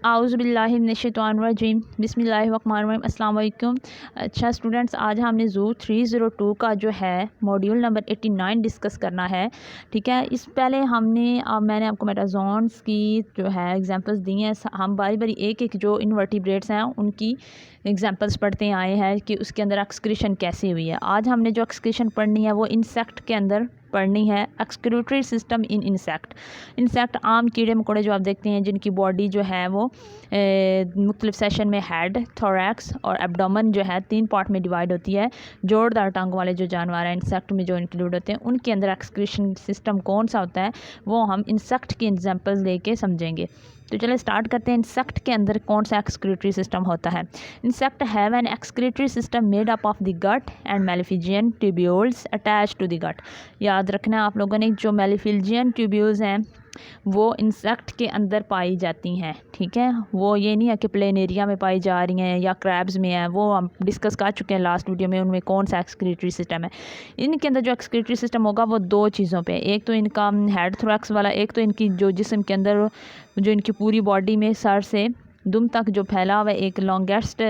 आउज़ुबिल्लाहिमिनश्शैतानिर्रजीम बिस्मिल्लाहिर्रहमानिर्रहीम अस्सलाम वालेकुम। अच्छा स्टूडेंट्स, आज हमने ज़ू 302 का जो है मॉड्यूल नंबर 89 डिस्कस करना है। ठीक है, इस पहले मैंने आपको मेटाजोन्स की जो है एग्जांपल्स दी हैं। हम बारी बारी एक एक जो इनवर्टिब्रेट्स हैं उनकी एग्जांपल्स पढ़ते आए हैं कि उसके अंदर एक्सक्रीशन कैसे हुई है। आज हमने जो एक्सक्रीशन पढ़नी है वो इंसेक्ट के अंदर पढ़नी है। एक्सक्रीटरी सिस्टम इन इंसेक्ट आम कीड़े मकोड़े जो आप देखते हैं जिनकी बॉडी जो है वो मुख्तलिफ सेशन में हेड, थोरैक्स और एब्डोमेन जो है 3 पार्ट में डिवाइड होती है। जोरदार टांग वाले जो जानवर हैं इंसेक्ट में जो इंक्लूड होते हैं उनके अंदर एक्सक्रीशन सिस्टम कौन सा होता है वो हम इंसेक्ट की एग्जांपल्स लेके समझेंगे। तो चलिए स्टार्ट करते हैं। इंसेक्ट के अंदर कौन सा एक्सक्रीटरी सिस्टम होता है। Insect have an excretory system made up of the gut and Malpighian tubules attach to the gut. याद रखना आप लोगों ने, जो मेलिफिजियन ट्यूब्यूल्स हैं वो इंसेक्ट के अंदर पाई जाती हैं। ठीक है, वो ये नहीं है कि प्लेन एरिया में पाई जा रही हैं या क्रैब्स में है, वो हम डिस्कस कर चुके हैं लास्ट वीडियो में, उनमें कौन सा एक्सक्रीटरी सिस्टम है। इनके अंदर जो एक्सक्रीटरी सिस्टम होगा वो 2 चीज़ों पे, एक तो इनका हेड थोरैक्स वाला, एक तो इनकी जो जिस्म के अंदर जो इनकी पूरी बॉडी में सर से दुम तक जो फैला हुआ एक लॉन्गेस्ट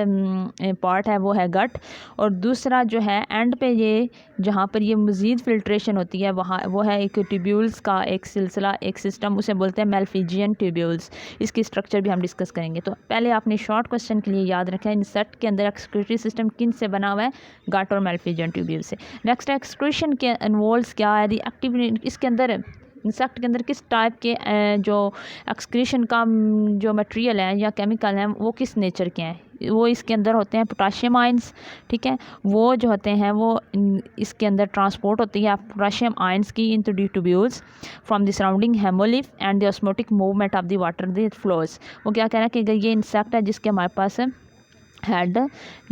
पार्ट है वो है गट, और दूसरा जो है एंड पे ये जहाँ पर ये मज़ीद फिल्ट्रेशन होती है वहाँ वो है एक ट्यूब्यूल्स का एक सिलसिला, एक सिस्टम, उसे बोलते हैं मेलिफिजियन ट्यूब्यूल्स। इसकी स्ट्रक्चर भी हम डिस्कस करेंगे। तो पहले आपने शॉर्ट क्वेश्चन के लिए याद रखें इंसेक्ट के अंदर एक्सक्रीटरी सिस्टम किन से बना हुआ है, गट और मेलिफिजियन ट्यूब्यूल से। नेक्स्ट एक्सक्रीशन के इन्वॉल्व्स क्या है, एक्टिव इसके अंदर इंसेक्ट के अंदर किस टाइप के जो एक्सक्रीशन का जो मटेरियल है या केमिकल हैं वो किस नेचर के हैं। वो इसके अंदर होते हैं पोटाशियम आयंस। ठीक है, वो जो होते हैं वो इसके अंदर ट्रांसपोर्ट होती है पोटाशियम आयंस की into the tubules from the surrounding haemolymph and the osmotic movement of the water the flows. वो क्या कह रहा है कि ये इंसेक्ट है जिसके हमारे पास हेड,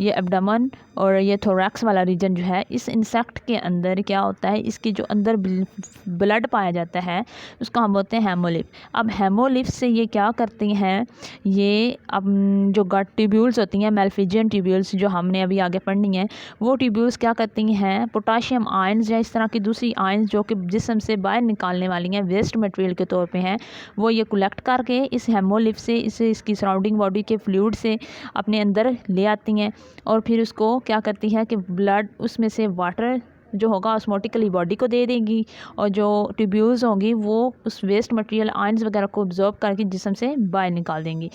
ये एब्डोमेन और ये थोरैक्स वाला रीजन जो है, इस इंसेक्ट के अंदर क्या होता है, इसके जो अंदर ब्लड पाया जाता है उसको हम बोलते हैं हेमोलिफ। अब हेमोलिफ से ये क्या करती हैं, ये अब जो गट ट्यूब्यूल्स होती हैं मेलिफिजियन ट्यूब्यूल्स जो हमने अभी आगे पढ़नी है, वो ट्यूब्यूल्स क्या करती हैं पोटाशियम आयंस या इस तरह की दूसरी आयंस जो कि जिस्म से बाहर निकालने वाली हैं वेस्ट मटेरियल के तौर पे हैं, वो ये कलेक्ट करके इस हेमोलिफ से इसे इसकी सराउंडिंग बॉडी के फ्लूइड से अपने अंदर ले आती हैं और फिर उसको क्या करती है कि ब्लड उसमें से वाटर जो होगा ऑस्मोटिकली बॉडी को दे देगी और जो ट्यूब्यूल्स होंगी वो उस वेस्ट मटेरियल आयंस वगैरह को ऑब्जॉर्व करके जिस्म से बाहर निकाल देंगी।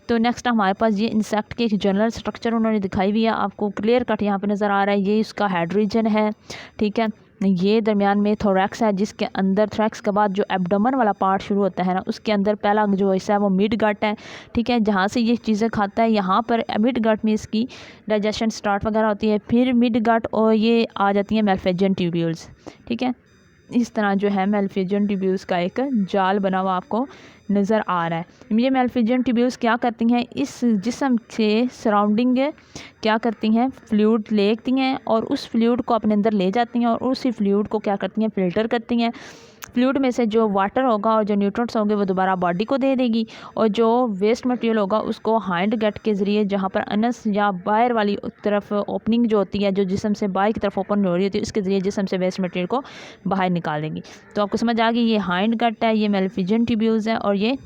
तो नेक्स्ट हमारे पास ये इंसेक्ट के जनरल स्ट्रक्चर उन्होंने दिखाई हुई है, आपको क्लियर कट यहाँ पे नज़र आ रहा है। ये इसका हेड रीजन है। ठीक है, ये दरमियान में थोरैक्स है जिसके अंदर थोरैक्स के बाद जो एब्डोमेन वाला पार्ट शुरू होता है ना, उसके अंदर पहला जो हिस्सा है वो मिड गट है। ठीक है, जहाँ से ये चीज़ें खाता है यहाँ पर मिड गट में इसकी डाइजेशन स्टार्ट वगैरह होती है, फिर मिड गट और ये आ जाती है मेलिफिजियन ट्यूब्यूल्स। ठीक है, इस तरह जो है मेलिफिजियन ट्यूब्यूल्स का एक जाल बना हुआ आपको नज़र आ रहा है। ये मेलिफिजियन ट्यूब्यूल्स क्या करती हैं, इस जिस्म से सराउंडिंग क्या करती हैं, फ्लूइड लेती हैं और उस फ्लूइड को अपने अंदर ले जाती हैं और उसी फ्लूइड को क्या करती हैं, फ़िल्टर करती हैं। फ्लूइड में से जो वाटर होगा और जो न्यूट्रिएंट्स होंगे वो दोबारा बॉडी को दे देगी और जो वेस्ट मटेरियल होगा उसको हाइंड गट के ज़रिए जहाँ पर अनस या बाहर वाली तरफ ओपनिंग जो होती है, जो जिस्म से बाहर की तरफ ओपन हो रही होती है, उसके ज़रिए जिस्म से वेस्ट मटेरियल को बाहर निकाल देंगी। तो आपको समझ आ गई, ये हाइंड गट है, ये मेलिफिजियन ट्यूब्यूल्स है और ये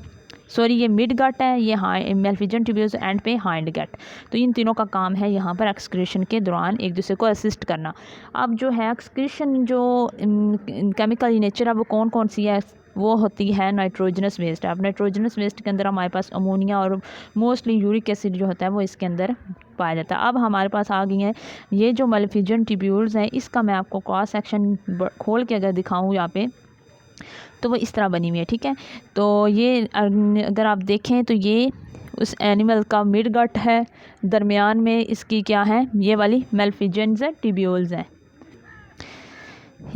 मिड गट है, ये मेलिफिजियन ट्यूब्यूल्स एंड पे हाइंड गट। तो इन तीनों का काम है यहाँ पर एक्सक्रीशन के दौरान एक दूसरे को असिस्ट करना। अब जो है एक्सक्रीशन जो केमिकल नेचर है वो कौन कौन सी है, वो होती है नाइट्रोजनस वेस्ट। अब नाइट्रोजनस वेस्ट के अंदर हमारे पास अमोनिया और मोस्टली यूरिक एसिड जो होता है वो इसके अंदर पाया जाता है। अब हमारे पास आ गई हैं ये जो मेलिफिजियन ट्यूब्यूल्स हैं, इसका मैं आपको क्रॉस सेक्शन खोल के अगर दिखाऊँ यहाँ पे तो वो इस तरह बनी हुई है। ठीक है, तो ये अगर आप देखें तो ये उस एनिमल का मिड गट है, दरमियान में इसकी क्या है, ये वाली मेलिफिजियन ट्यूब्यूल्स हैं,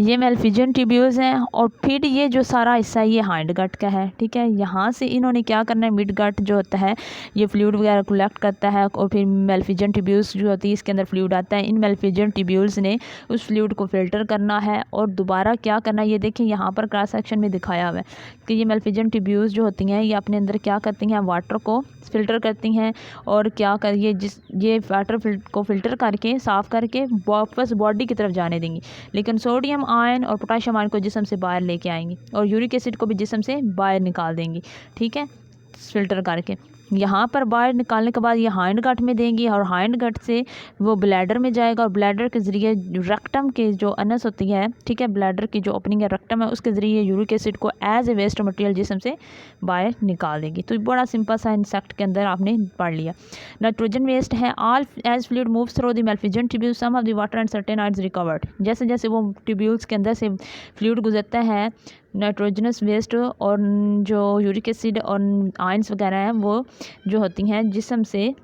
ये मेलिफिजियन ट्यूब्यूल्स हैं और फिर ये जो सारा हिस्सा ये हाइंड गट का है। ठीक है, यहाँ से इन्होंने क्या करना है, मिड गट जो होता है ये फ्लूइड वगैरह कलेक्ट करता है और फिर मेलिफिजियन ट्यूब्यूल्स जो होती है इसके अंदर फ्लूइड आता है। इन मेलिफिजियन ट्यूब्यूल्स ने उस फ्लूइड को फिल्टर करना है और दोबारा क्या करना है, ये देखिए यहाँ पर क्रॉस सेक्शन में दिखाया हुआ है कि ये मेलिफिजियन ट्यूब्यूल्स जो होती हैं ये अपने अंदर क्या करती हैं, वाटर को फ़िल्टर करती हैं और क्या कर ये वाटर को फ़िल्टर करके साफ़ करके वापस बॉडी की तरफ जाने देंगी, लेकिन सोडियम आयन और पोटाशियम आयन को जिस्म से बाहर लेके आएंगी और यूरिक एसिड को भी जिस्म से बाहर निकाल देंगी। ठीक है, फ़िल्टर करके। यहाँ पर बाहर निकालने के बाद ये हाइंड गट में देंगी और हाइंड गट से वो ब्लैडर में जाएगा और ब्लैडर के ज़रिए रेक्टम के जो अनस होती है, ठीक है, ब्लैडर की जो ओपनिंग है रेक्टम है, उसके ज़रिए यूरिक एसिड को एज ए वेस्ट मटेरियल जिस्म से बाहर निकाल देगी। तो बड़ा सिंपल सा इंसेक्ट के अंदर आपने पढ़ लिया। नाइट्रोजन वेस्ट है all as fluid moves through the Malpighian tubules some of the water and certain ions recovered. जैसे जैसे वो ट्यूब्यूल्स के अंदर से फ्लूइड गुजरता है, नाइट्रोजनस वेस्ट और जो यूरिक एसिड और आयंस वगैरह हैं वो जो होती हैं जिस्म से,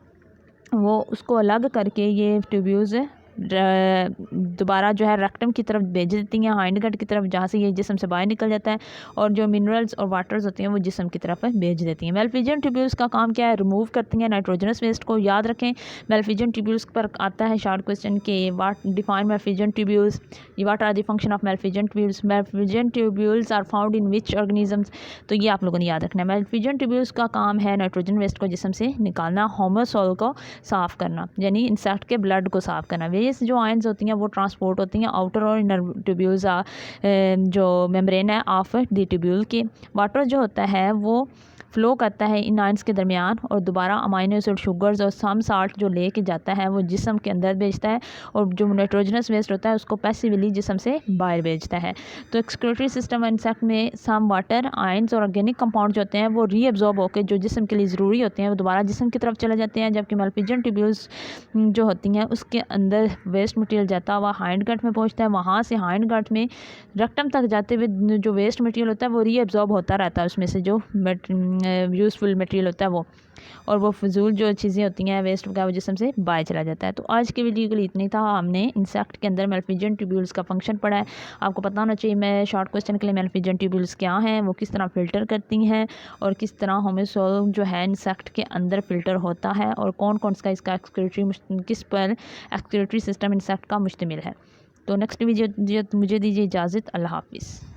वो उसको अलग करके ये ट्यूब्यूल्स दोबारा जो है रेक्टम की तरफ भेज देती हैं, हाइंड गट की तरफ, जहाँ से ये जिस्म से बाहर निकल जाता है, और जो मिनरल्स और वाटर्स होती हैं वो जिस्म की तरफ भेज देती हैं। मेल्फिजन ट्यूब्यूल्स का काम क्या है? रिमूव करती हैं नाइट्रोजनस वेस्ट को। याद रखें मेल्फिजन ट्यूब्यूल्स पर आता है शॉर्ट क्वेश्चन के what define Malpighian tubules, what are the function of Malpighian tubules, Malpighian tubules are found in which organisms. तो ये आप लोगों ने याद रखना है। मेल्फिजन ट्यूब्यूल्स का काम है नाइट्रोजन वेस्ट को जिस्म से निकालना, होमोसोल को साफ़ करना, यानी इंसेक्ट के ब्लड को साफ़ करना। वेरियस जो आयंस होती हैं वो ट्रांसपोर्ट होती हैं आउटर और इनर ट्यूब्यूल्स जो मेम्ब्रेन है ऑफ द ट्यूब्यूल के। वाटर जो होता है वो फ्लो करता है इन आयंस के दरमियान और दोबारा अमाइनो एसिड, शुगर्स और सम साल्ट जो लेके जाता है वो जिस्म के अंदर भेजता है, और जो नाइट्रोजनस वेस्ट होता है उसको पैसिवली जिस्म से बाहर भेजता है। तो एक्सक्रीटरी सिस्टम इंसेक्ट में सम वाटर, आयंस और ऑर्गेनिक कंपाउंड जो होते हैं वो रीअब्जॉर्ब होकर जो जिस्म के लिए ज़रूरी होते हैं वो दोबारा जिस्म की तरफ चले जाते हैं, जबकि मेल्फिजन ट्यूब्यूल्स जो होती हैं उसके अंदर वेस्ट मटेरियल जाता हुआ हाइंड गट में पहुँचता है, वहाँ से हाइंड गट में रेक्टम तक जाते हुए जो वेस्ट मटेरियल होता है वो रीअब्जॉर्ब होता रहता है, उसमें से जो यूज़फुल मटेरियल होता है वो, और वो फजूल जो चीज़ें होती हैं वेस्ट वगैरह वो जिस्म से बाहर चला जाता है। तो आज के वीडियो के लिए इतना ही था। हमने इंसेक्ट के अंदर मेल्फिजन ट्यूब्यूल्स का फंक्शन पढ़ा है। आपको पता होना चाहिए मैं शॉर्ट क्वेश्चन के लिए मेल्फिजन ट्यूब्यूल्स क्या हैं, वो किस तरह फ़िल्टर करती हैं, और किस तरह होमोसोल जो है इंसेक्ट के अंदर फ़िल्टर होता है, और कौन कौन सा इसका एक्सक्रीटरी किस पर एक्सक्रीटरी सिस्टम इंसेक्ट का मुश्तमिल है। तो नेक्स्ट वीडियो मुझे दीजिए इजाज़त। अल्लाह हाफिज़।